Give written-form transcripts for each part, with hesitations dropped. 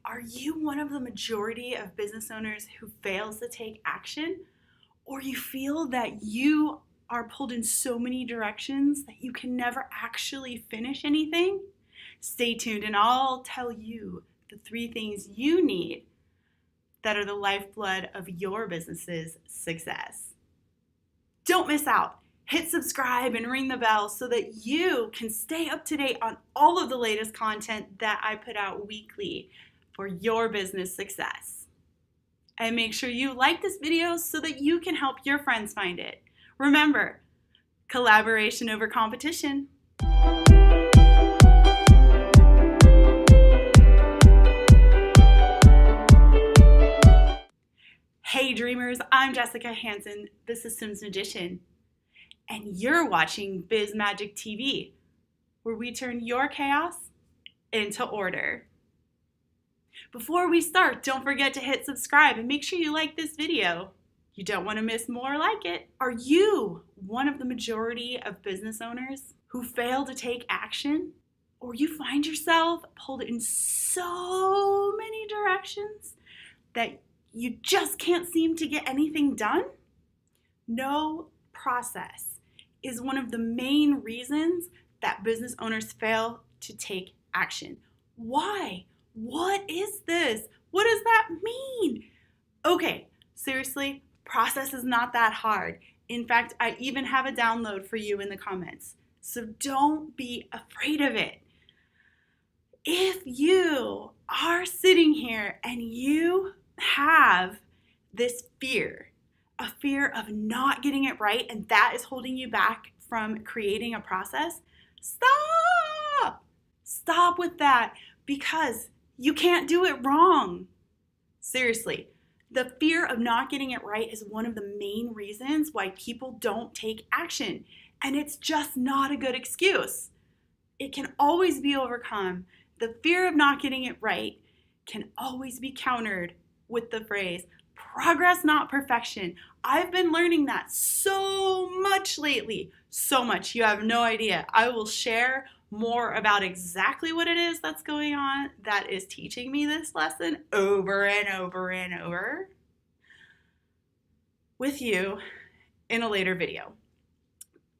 Are you one of the majority of business owners who fails to take action? Or you feel that you are pulled in so many directions that you can never actually finish anything? Stay tuned and I'll tell you the 3 things you need that are the lifeblood of your business's success. Don't miss out. Hit subscribe and ring the bell so that you can stay up to date on all of the latest content that I put out weekly for your business success. And make sure you like this video so that you can help your friends find it. Remember, collaboration over competition. Hey dreamers, I'm Jessica Hansen, the Systems Magician, and you're watching Biz Magic TV, where we turn your chaos into order. Before we start, don't forget to hit subscribe and make sure you like this video. You don't want to miss more like it. Are you one of the majority of business owners who fail to take action? Or you find yourself pulled in so many directions that you just can't seem to get anything done? No process is one of the main reasons that business owners fail to take action. Why? What is this? What does that mean? Okay, seriously, process is not that hard. In fact, I even have a download for you in the comments. So don't be afraid of it. If you are sitting here and you have this fear, a fear of not getting it right, and that is holding you back from creating a process, stop! Stop with that, because you can't do it wrong. Seriously, the fear of not getting it right is one of the main reasons why people don't take action, and it's just not a good excuse. It can always be overcome. The fear of not getting it right can always be countered with the phrase, progress, not perfection. I've been learning that so much lately. So much, you have no idea. I will share more about exactly what it is that's going on that is teaching me this lesson over and over and over with you in a later video.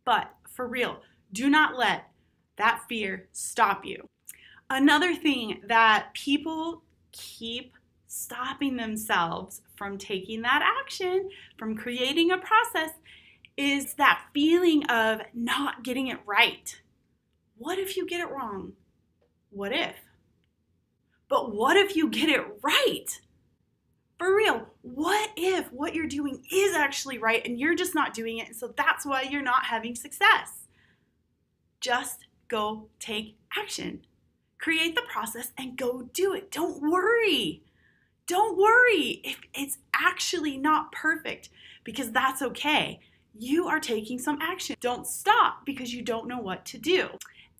But for real, do not let that fear stop you. Another thing that people keep stopping themselves from taking that action, from creating a process, is that feeling of not getting it right. What if you get it wrong? What if? But what if you get it right? For real, what if what you're doing is actually right and you're just not doing it, and so that's why you're not having success? Just go take action. Create the process and go do it. Don't worry. Don't worry if it's actually not perfect, because that's okay. You are taking some action. Don't stop because you don't know what to do.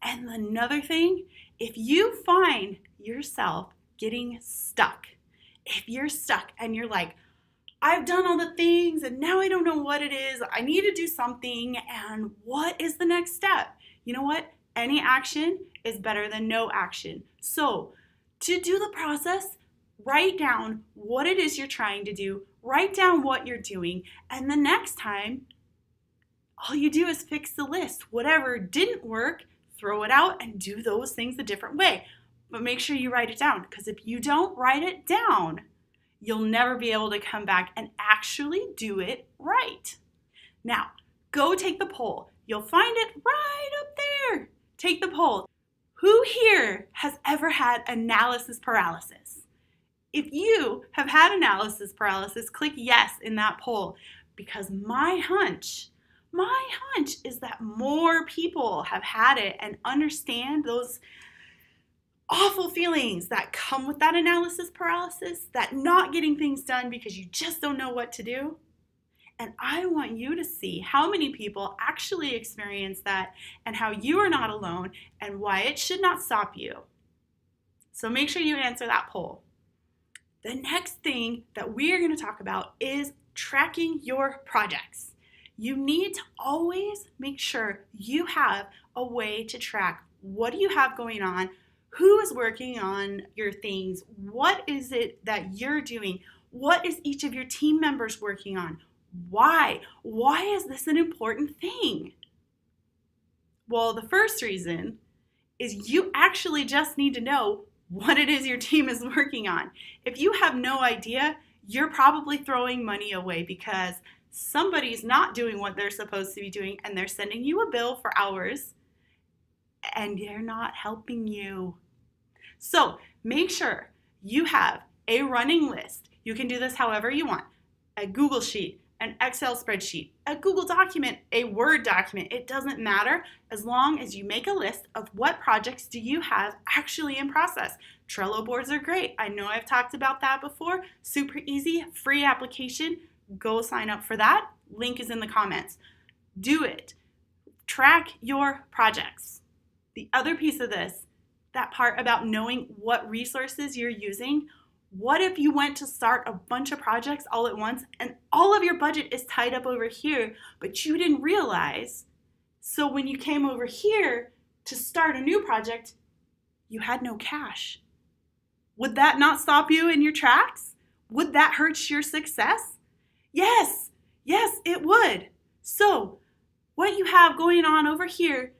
And another thing, if you find yourself getting stuck, if you're stuck and you're like, I've done all the things and now I don't know what it is, I need to do something, and what is the next step? You know what? Any action is better than no action. So to do the process, write down what it is you're trying to do, write down what you're doing, and the next time, all you do is fix the list. Whatever didn't work, throw it out and do those things a different way. But make sure you write it down, because if you don't write it down, you'll never be able to come back and actually do it right. Now, go take the poll. You'll find it right up there. Take the poll. Who here has ever had analysis paralysis? If you have had analysis paralysis, click yes in that poll, because my hunch is that more people have had it and understand those awful feelings that come with that analysis paralysis, that not getting things done because you just don't know what to do. And I want you to see how many people actually experience that and how you are not alone and why it should not stop you. So make sure you answer that poll. The next thing that we are going to talk about is tracking your projects. You need to always make sure you have a way to track what do you have going on, Who is working on your things? What is it that you're doing? What is each of your team members working on? Why? Why is this an important thing? Well, the first reason is you actually just need to know what it is your team is working on. If you have no idea, you're probably throwing money away because somebody's not doing what they're supposed to be doing and they're sending you a bill for hours and they're not helping you. So make sure you have a running list. You can do this however you want. A Google Sheet, an Excel spreadsheet, a Google document, a Word document. It doesn't matter as long as you make a list of what projects do you have actually in process. Trello boards are great. I know I've talked about that before. Super easy, free application. Go sign up for that. Link is in the comments. Do it. Track your projects. The other piece of this, that part about knowing what resources you're using. What if you went to start a bunch of projects all at once and all of your budget is tied up over here, but you didn't realize? So when you came over here to start a new project, you had no cash. Would that not stop you in your tracks? Would that hurt your success? Yes, it would. So what you have going on over here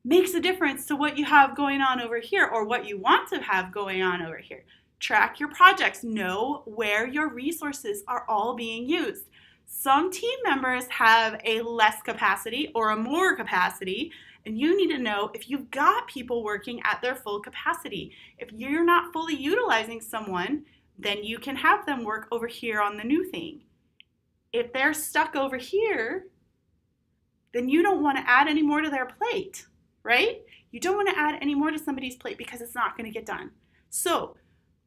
makes a difference to what you have going on over here or what you want to have going on over here. Track your projects. Know where your resources are all being used. Some team members have a less capacity or a more capacity, and you need to know if you've got people working at their full capacity. If you're not fully utilizing someone, then you can have them work over here on the new thing. If they're stuck over here, then you don't want to add any more to their plate, right? You don't want to add any more to somebody's plate because it's not going to get done. So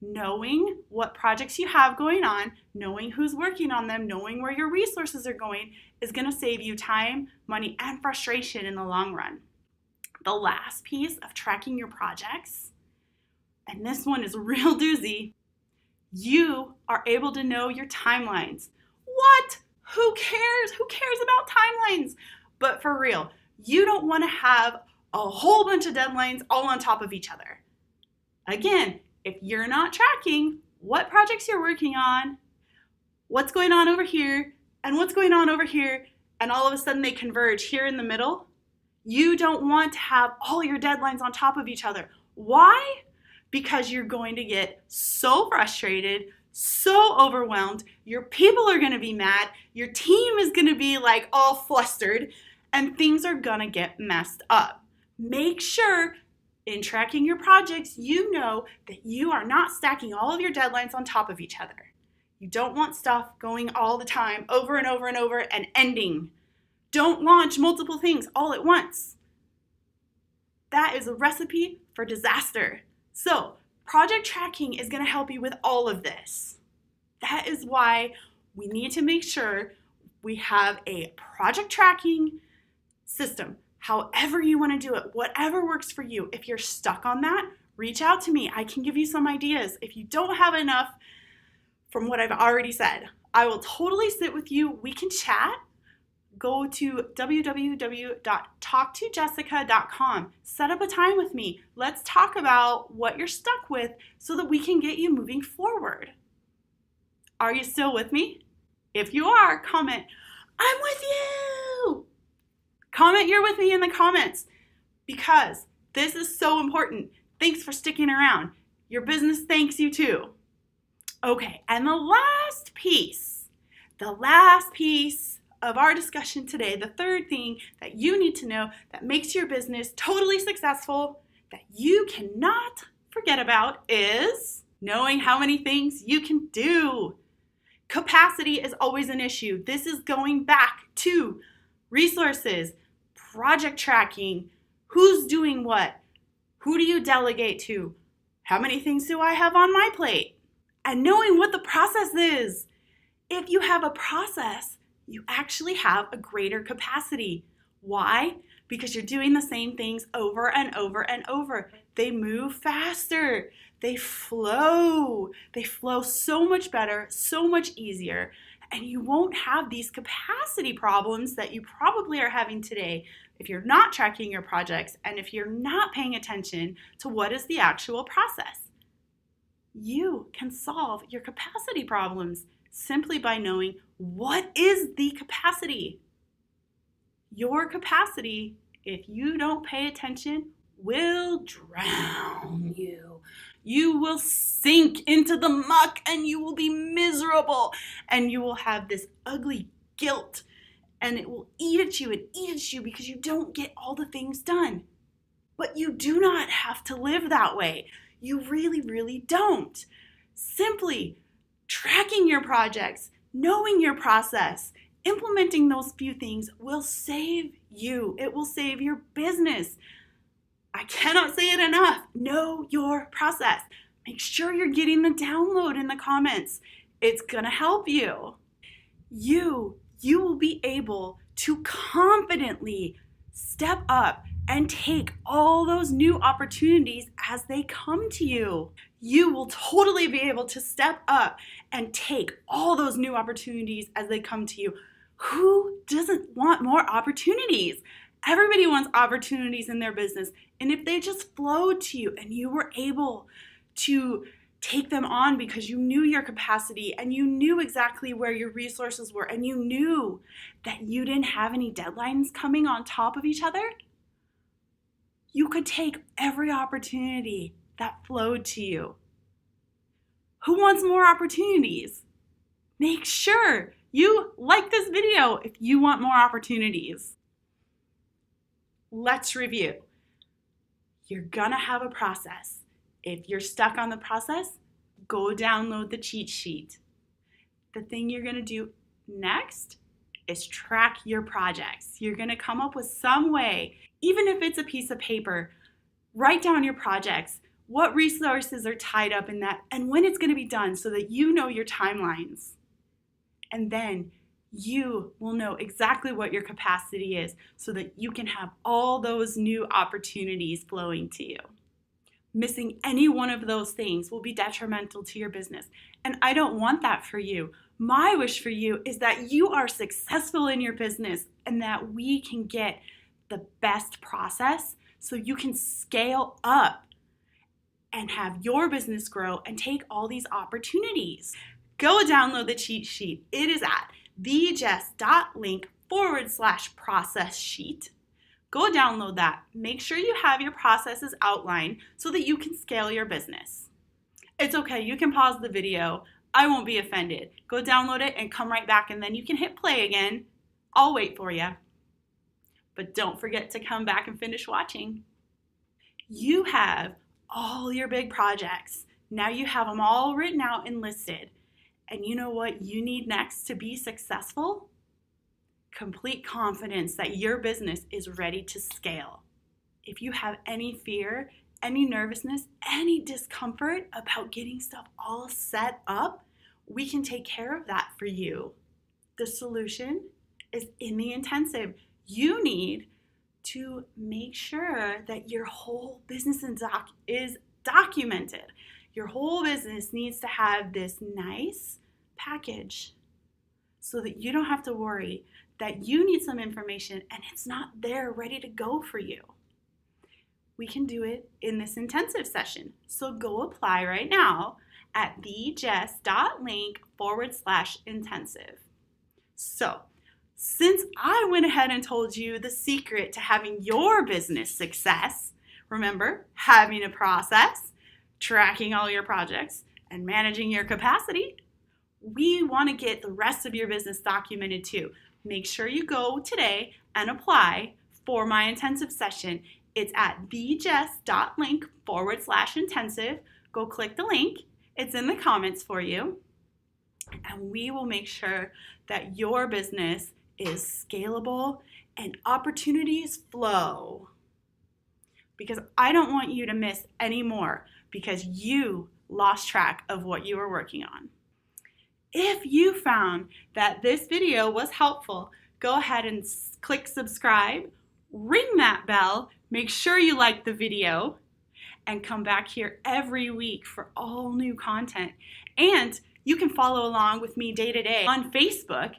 knowing what projects you have going on, knowing who's working on them, knowing where your resources are going is going to save you time, money, and frustration in the long run. The last piece of tracking your projects, and this one is real doozy, you are able to know your timelines. What? Who cares? Who cares about timelines? But for real, you don't want to have a whole bunch of deadlines all on top of each other. Again, if you're not tracking what projects you're working on, what's going on over here, and what's going on over here, and all of a sudden they converge here in the middle, you don't want to have all your deadlines on top of each other. Why? Because you're going to get so frustrated, so overwhelmed, your people are going to be mad, your team is going to be like all flustered, and things are going to get messed up. Make sure in tracking your projects, you know that you are not stacking all of your deadlines on top of each other. You don't want stuff going all the time, over and over and over, and ending. Don't launch multiple things all at once. That is a recipe for disaster. So, project tracking is going to help you with all of this. That is why we need to make sure we have a project tracking system. However you want to do it, whatever works for you. If you're stuck on that, reach out to me. I can give you some ideas. If you don't have enough from what I've already said, I will totally sit with you. We can chat. Go to www.talktojessica.com. Set up a time with me. Let's talk about what you're stuck with so that we can get you moving forward. Are you still with me? If you are, comment, "I'm with you." Comment you're with me in the comments because this is so important. Thanks for sticking around. Your business thanks you too. Okay, and the last piece of our discussion today, the third thing that you need to know that makes your business totally successful, that you cannot forget about, is knowing how many things you can do. Capacity is always an issue. This is going back to resources, project tracking, who's doing what, who do you delegate to, how many things do I have on my plate, and knowing what the process is. If you have a process, you actually have a greater capacity. Why? Because you're doing the same things over and over and over. They move faster. They flow so much better, so much easier, and you won't have these capacity problems that you probably are having today. if you're not tracking your projects, and if you're not paying attention to what is the actual process. You can solve your capacity problems simply by knowing what is the capacity. Your capacity, if you don't pay attention, will drown you. You will sink into the muck and you will be miserable and you will have this ugly guilt and it will eat at you and eat at you because you don't get all the things done. But you do not have to live that way. You really, really don't. Simply tracking your projects, knowing your process, implementing those few things will save you. It will save your business. I cannot say it enough. Know your process. Make sure you're getting the download in the comments. It's going to help you. You will be able to confidently step up and take all those new opportunities as they come to you. You will totally be able to step up and take all those new opportunities as they come to you. Who doesn't want more opportunities? Everybody wants opportunities in their business. And if they just flowed to you and you were able to take them on because you knew your capacity and you knew exactly where your resources were and you knew that you didn't have any deadlines coming on top of each other, you could take every opportunity that flowed to you. Who wants more opportunities? Make sure you like this video if you want more opportunities. Let's review. You're gonna have a process. If you're stuck on the process, go download the cheat sheet. The thing you're gonna do next is track your projects. You're gonna come up with some way, even if it's a piece of paper, write down your projects, what resources are tied up in that, and when it's gonna be done so that you know your timelines. And then you will know exactly what your capacity is so that you can have all those new opportunities flowing to you. Missing any one of those things will be detrimental to your business. And I don't want that for you. My wish for you is that you are successful in your business and that we can get the best process so you can scale up and have your business grow and take all these opportunities. Go download the cheat sheet. It is at thejess.link/processsheet. Go download that. Make sure you have your processes outlined so that you can scale your business. It's okay, you can pause the video. I won't be offended. Go download it and come right back and then you can hit play again. I'll wait for you. But don't forget to come back and finish watching. You have all your big projects. Now you have them all written out and listed. And you know what you need next to be successful? Complete confidence that your business is ready to scale. If you have any fear, any nervousness, any discomfort about getting stuff all set up, we can take care of that for you. The solution is in the intensive. You need to make sure that your whole business is documented. Your whole business needs to have this nice package so that you don't have to worry that you need some information and it's not there ready to go for you. We can do it in this intensive session. So go apply right now at thejess.link/intensive. So since I went ahead and told you the secret to having your business success, remember, having a process, tracking all your projects, and managing your capacity, we want to get the rest of your business documented too. Make sure you go today and apply for my intensive session. It's at thejess.link/intensive. Go click the link. It's in the comments for you. And we will make sure that your business is scalable and opportunities flow. Because I don't want you to miss any more because you lost track of what you were working on. If you found that this video was helpful, go ahead and click subscribe, ring that bell, make sure you like the video, and come back here every week for all new content. And you can follow along with me day to day on Facebook.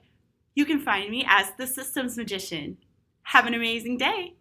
You can find me as the Systems Magician. Have an amazing day.